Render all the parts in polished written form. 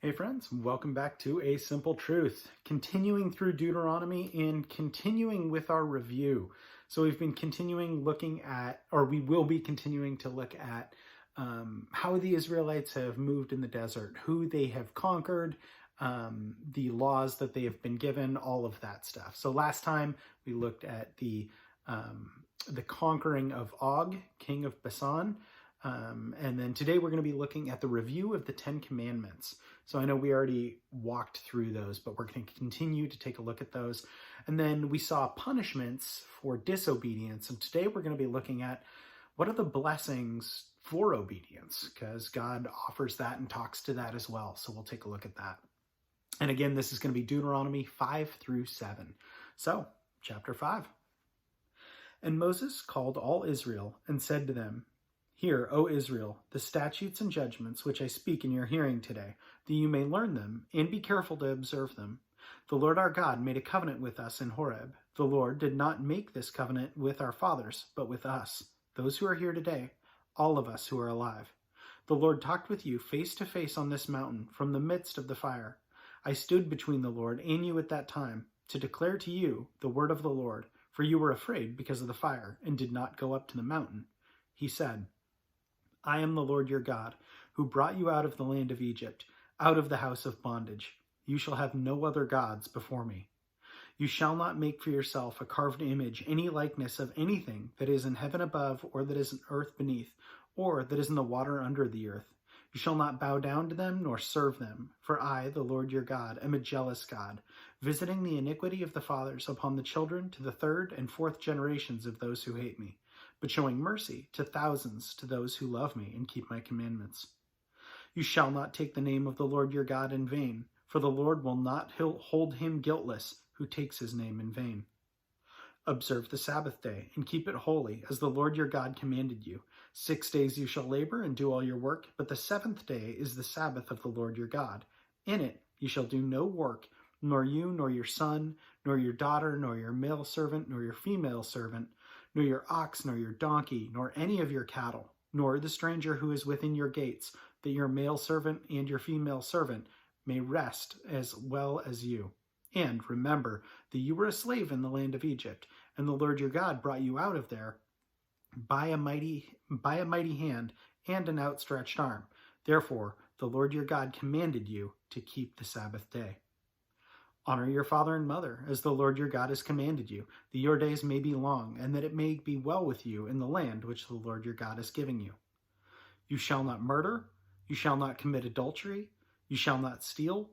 Hey friends, welcome back to A Simple Truth. Continuing through Deuteronomy and continuing with our review. So we've been continuing looking at, or we will be continuing to look at how the Israelites have moved in the desert, who they have conquered, the laws that they have been given, all of that stuff. So last time we looked at the conquering of Og, king of Bashan. And then today we're going to be looking at the review of the 10 commandments. So I know we already walked through those, but we're going to continue to take a look at those. And then we saw punishments for disobedience. And today we're going to be looking at what are the blessings for obedience, because God offers that and talks to that as well. So we'll take a look at that. And again, this is going to be Deuteronomy 5 through 7. So, chapter 5. And Moses called all Israel and said to them, "Hear, O Israel, the statutes and judgments which I speak in your hearing today, that you may learn them and be careful to observe them. The Lord our God made a covenant with us in Horeb. The Lord did not make this covenant with our fathers, but with us, those who are here today, all of us who are alive. The Lord talked with you face to face on this mountain from the midst of the fire. I stood between the Lord and you at that time to declare to you the word of the Lord, for you were afraid because of the fire and did not go up to the mountain." He said, "I am the Lord your God, who brought you out of the land of Egypt, out of the house of bondage. You shall have no other gods before me. You shall not make for yourself a carved image, any likeness of anything that is in heaven above, or that is in earth beneath, or that is in the water under the earth. You shall not bow down to them nor serve them, for I, the Lord your God, am a jealous God, visiting the iniquity of the fathers upon the children to the third and fourth generations of those who hate me, but showing mercy to thousands to those who love me and keep my commandments. You shall not take the name of the Lord your God in vain, for the Lord will not hold him guiltless who takes his name in vain. Observe the Sabbath day and keep it holy, as the Lord your God commanded you. 6 days you shall labor and do all your work, but the seventh day is the Sabbath of the Lord your God. In it you shall do no work, nor you, nor your son, nor your daughter, nor your male servant, nor your female servant, nor your ox, nor your donkey, nor any of your cattle, nor the stranger who is within your gates, that your male servant and your female servant may rest as well as you. And remember that you were a slave in the land of Egypt, and the Lord your God brought you out of there by a mighty hand and an outstretched arm. Therefore, the Lord your God commanded you to keep the Sabbath day. Honor your father and mother, as the Lord your God has commanded you, that your days may be long, and that it may be well with you in the land which the Lord your God is giving you. You shall not murder, you shall not commit adultery, you shall not steal,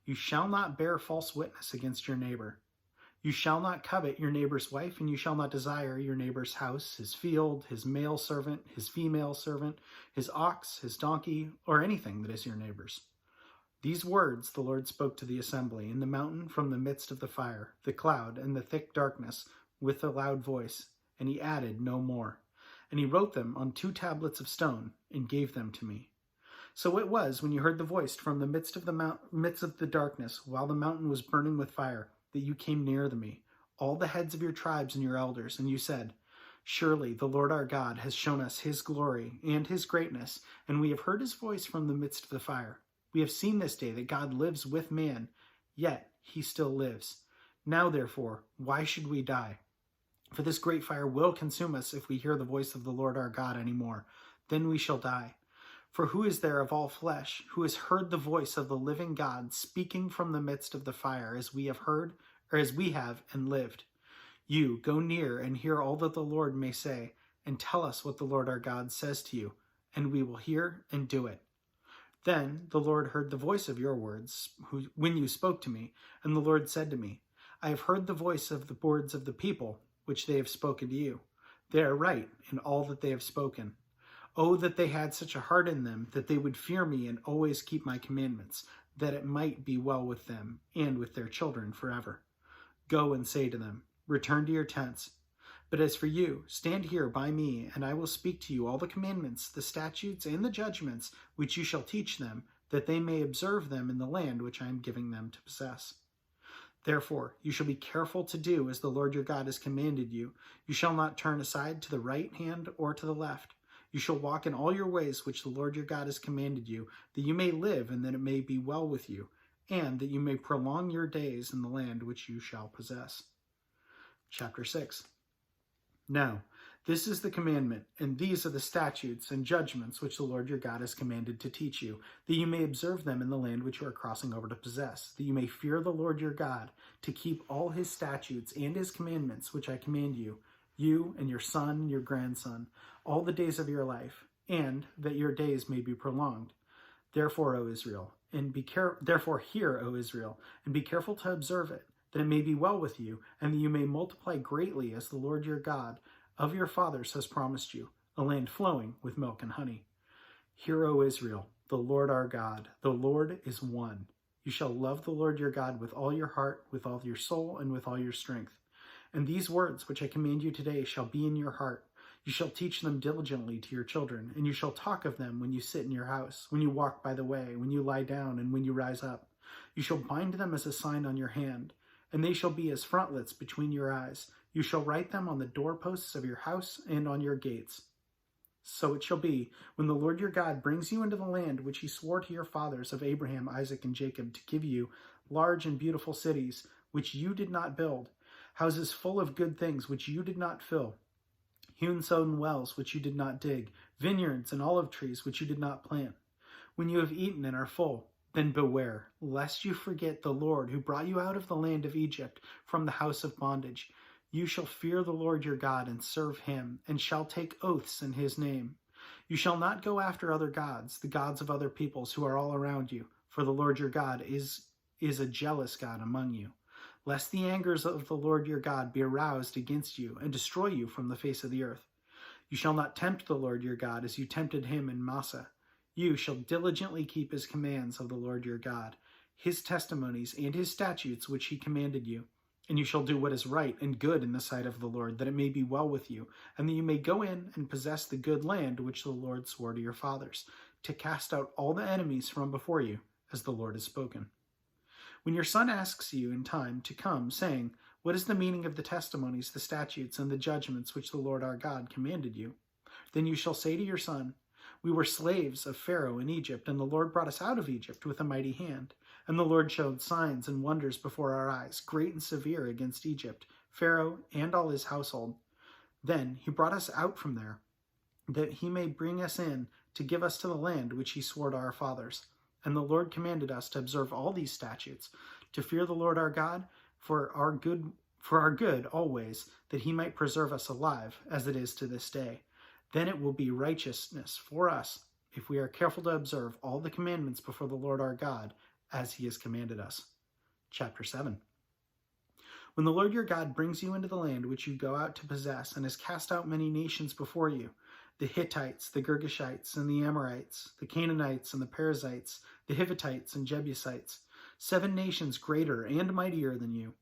you shall not bear false witness against your neighbor. You shall not covet your neighbor's wife, and you shall not desire your neighbor's house, his field, his male servant, his female servant, his ox, his donkey, or anything that is your neighbor's. These words the Lord spoke to the assembly in the mountain from the midst of the fire, the cloud, and the thick darkness, with a loud voice, and he added no more. And he wrote them on 2 tablets of stone, and gave them to me. So it was, when you heard the voice from the midst of the darkness, while the mountain was burning with fire, that you came near to me, all the heads of your tribes and your elders, and you said, "Surely the Lord our God has shown us his glory and his greatness, and we have heard his voice from the midst of the fire. We have seen this day that God lives with man, yet he still lives. Now, therefore, why should we die? For this great fire will consume us if we hear the voice of the Lord our God any more. Then we shall die. For who is there of all flesh who has heard the voice of the living God speaking from the midst of the fire, as we have heard, or as we have, and lived? You go near and hear all that the Lord may say, and tell us what the Lord our God says to you, and we will hear and do it." Then the Lord heard the voice of your words when you spoke to me, and the Lord said to me, "I have heard the voice of the words of the people, which they have spoken to you. They are right in all that they have spoken. Oh, that they had such a heart in them, that they would fear me and always keep my commandments, that it might be well with them and with their children forever. Go and say to them, return to your tents. But as for you, stand here by me, and I will speak to you all the commandments, the statutes, and the judgments which you shall teach them, that they may observe them in the land which I am giving them to possess. Therefore, you shall be careful to do as the Lord your God has commanded you. You shall not turn aside to the right hand or to the left. You shall walk in all your ways which the Lord your God has commanded you, that you may live and that it may be well with you, and that you may prolong your days in the land which you shall possess. Chapter 6. Now, this is the commandment, and these are the statutes and judgments which the Lord your God has commanded to teach you, that you may observe them in the land which you are crossing over to possess, that you may fear the Lord your God, to keep all his statutes and his commandments which I command you, you and your son and your grandson, all the days of your life, and that your days may be prolonged. Therefore, O Israel, therefore hear, O Israel, and be careful to observe it, that it may be well with you, and that you may multiply greatly as the Lord your God of your fathers has promised you, a land flowing with milk and honey. Hear, O Israel, the Lord our God, the Lord is one. You shall love the Lord your God with all your heart, with all your soul, and with all your strength. And these words which I command you today shall be in your heart. You shall teach them diligently to your children, and you shall talk of them when you sit in your house, when you walk by the way, when you lie down, and when you rise up. You shall bind them as a sign on your hand, and they shall be as frontlets between your eyes. You shall write them on the doorposts of your house and on your gates. So it shall be, when the Lord your God brings you into the land which he swore to your fathers of Abraham, Isaac, and Jacob to give you, large and beautiful cities, which you did not build, houses full of good things which you did not fill, hewn-sown wells which you did not dig, vineyards and olive trees which you did not plant. When you have eaten and are full, then beware, lest you forget the Lord who brought you out of the land of Egypt from the house of bondage. You shall fear the Lord your God and serve him, and shall take oaths in his name. You shall not go after other gods, the gods of other peoples who are all around you, for the Lord your God is a jealous God among you. Lest the angers of the Lord your God be aroused against you and destroy you from the face of the earth. You shall not tempt the Lord your God as you tempted him in Massah. You shall diligently keep his commands of the Lord your God, his testimonies and his statutes which he commanded you. And you shall do what is right and good in the sight of the Lord, that it may be well with you, and that you may go in and possess the good land which the Lord swore to your fathers, to cast out all the enemies from before you, as the Lord has spoken. When your son asks you in time to come, saying, what is the meaning of the testimonies, the statutes, and the judgments which the Lord our God commanded you? Then you shall say to your son, we were slaves of Pharaoh in Egypt, and the Lord brought us out of Egypt with a mighty hand. And the Lord showed signs and wonders before our eyes, great and severe against Egypt, Pharaoh and all his household. Then he brought us out from there, that he may bring us in to give us to the land which he swore to our fathers. And the Lord commanded us to observe all these statutes, to fear the Lord our God for our good always, that he might preserve us alive, as it is to this day. Then it will be righteousness for us, if we are careful to observe all the commandments before the Lord our God, as he has commanded us. Chapter 7. When the Lord your God brings you into the land which you go out to possess, and has cast out many nations before you, the Hittites, the Girgashites, and the Amorites, the Canaanites, and the Perizzites, the Hivitites, and Jebusites, 7 nations greater and mightier than you.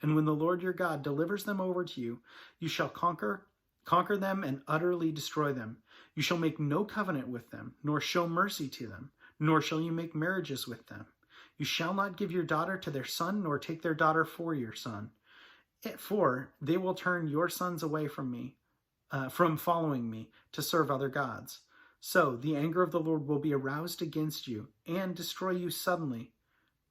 And when the Lord your God delivers them over to you, you shall conquer them and utterly destroy them. You shall make no covenant with them, nor show mercy to them, nor shall you make marriages with them. You shall not give your daughter to their son, nor take their daughter for your son. For they will turn your sons away from following me, to serve other gods. So the anger of the Lord will be aroused against you, and destroy you suddenly.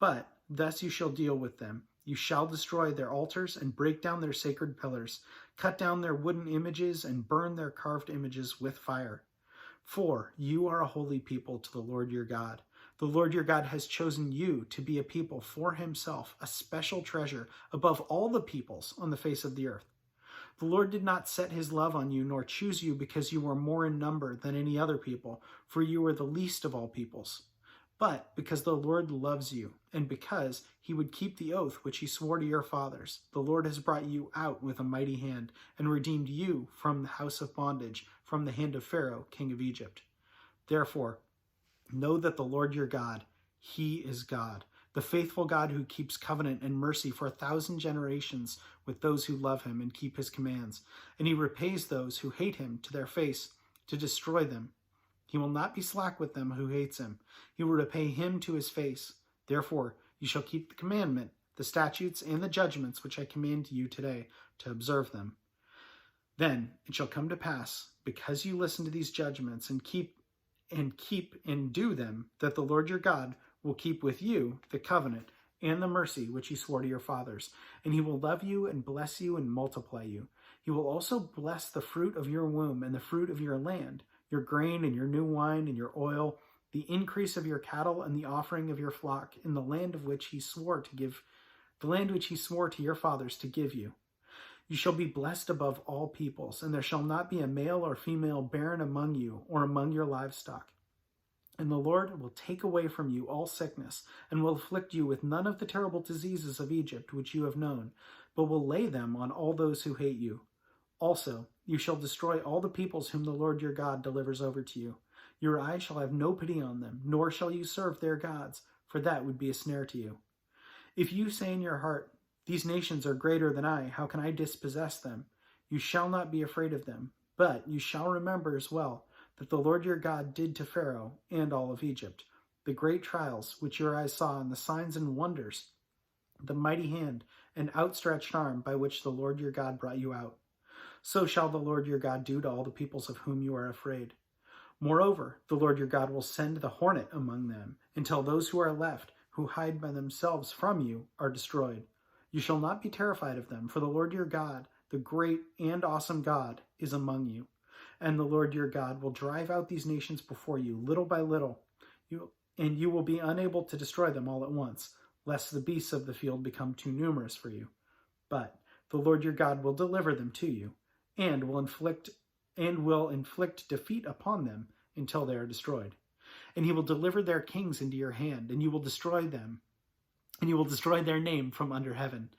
But thus you shall deal with them. You shall destroy their altars, and break down their sacred pillars, cut down their wooden images, and burn their carved images with fire. For you are a holy people to the Lord your God. The Lord your God has chosen you to be a people for himself, a special treasure above all the peoples on the face of the earth. The Lord did not set his love on you, nor choose you because you were more in number than any other people, for you were the least of all peoples. But because the Lord loves you, and because he would keep the oath which he swore to your fathers, the Lord has brought you out with a mighty hand, and redeemed you from the house of bondage, from the hand of Pharaoh, king of Egypt. Therefore, know that the Lord your God, he is God, the faithful God who keeps covenant and mercy for 1,000 generations with those who love him and keep his commands. And he repays those who hate him to their face, to destroy them. He will not be slack with them who hates him. He will repay him to his face. Therefore, you shall keep the commandment, the statutes, and the judgments which I command you today, to observe them. Then it shall come to pass, because you listen to these judgments and keep and do them, that the Lord your God will keep with you the covenant and the mercy which he swore to your fathers. And he will love you and bless you and multiply you. He will also bless the fruit of your womb and the fruit of your land, your grain and your new wine and your oil, the increase of your cattle and the offering of your flock in the land of which he swore to give, the land which he swore to your fathers to give you. You shall be blessed above all peoples, and there shall not be a male or female barren among you or among your livestock. And the Lord will take away from you all sickness, and will afflict you with none of the terrible diseases of Egypt which you have known, but will lay them on all those who hate you. Also, you shall destroy all the peoples whom the Lord your God delivers over to you. Your eye shall have no pity on them, nor shall you serve their gods, for that would be a snare to you. If you say in your heart, these nations are greater than I, how can I dispossess them? You shall not be afraid of them, but you shall remember as well that the Lord your God did to Pharaoh and all of Egypt, the great trials which your eyes saw, and the signs and wonders, the mighty hand and outstretched arm by which the Lord your God brought you out. So shall the Lord your God do to all the peoples of whom you are afraid. Moreover, the Lord your God will send the hornet among them, until those who are left, who hide by themselves from you, are destroyed. You shall not be terrified of them, for the Lord your God, the great and awesome God, is among you. And the Lord your God will drive out these nations before you, little by little, and you will be unable to destroy them all at once, lest the beasts of the field become too numerous for you. But the Lord your God will deliver them to you, and will inflict defeat upon them until they are destroyed. And he will deliver their kings into your hand, and you will destroy them, and you will destroy their name from under heaven.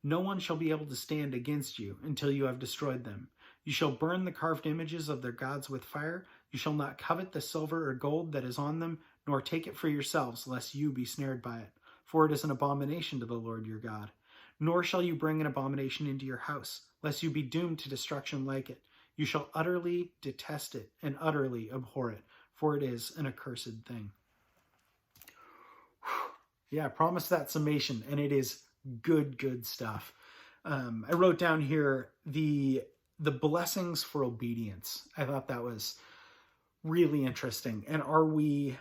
No one shall be able to stand against you until you have destroyed them. You shall burn the carved images of their gods with fire. You shall not covet the silver or gold that is on them, nor take it for yourselves, lest you be snared by it. For it is an abomination to the Lord your God. Nor shall you bring an abomination into your house, lest you be doomed to destruction like it. You shall utterly detest it and utterly abhor it, for it is an accursed thing. Yeah, I promised that summation, and it is good stuff. I wrote down here the blessings for obedience. I thought that was really interesting. And are we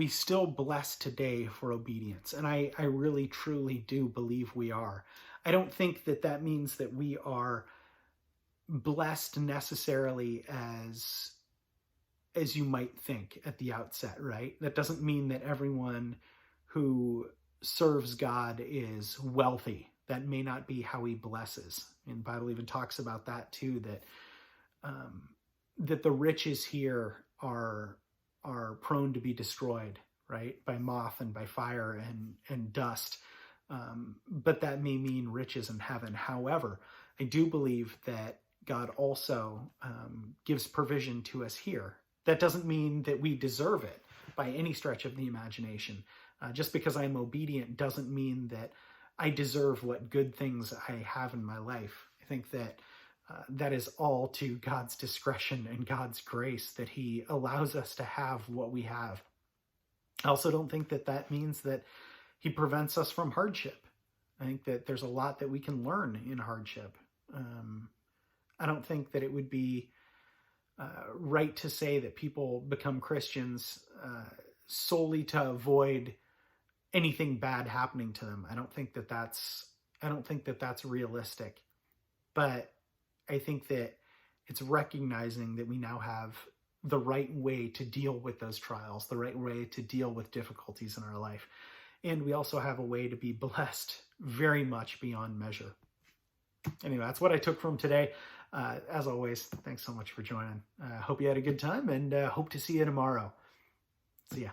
still blessed today for obedience? And I really, truly do believe we are. I don't think that means that we are blessed necessarily as you might think at the outset, right? That doesn't mean that everyone who serves God is wealthy. That may not be how he blesses. And the Bible even talks about that too, that the riches here are prone to be destroyed, right? By moth and by fire and dust. But that may mean riches in heaven. However, I do believe that God also gives provision to us here. That doesn't mean that we deserve it by any stretch of the imagination. Just because I'm obedient doesn't mean that I deserve what good things I have in my life. I think that that is all to God's discretion and God's grace that he allows us to have what we have. I also don't think that means that he prevents us from hardship. I think that there's a lot that we can learn in hardship. I don't think that it would be right to say that people become Christians solely to avoid anything bad happening to them. I don't think that that's realistic. But I think that it's recognizing that we now have the right way to deal with those trials, the right way to deal with difficulties in our life. And we also have a way to be blessed very much beyond measure. Anyway, that's what I took from today. As always, thanks so much for joining. Hope you had a good time, and hope to see you tomorrow. See ya.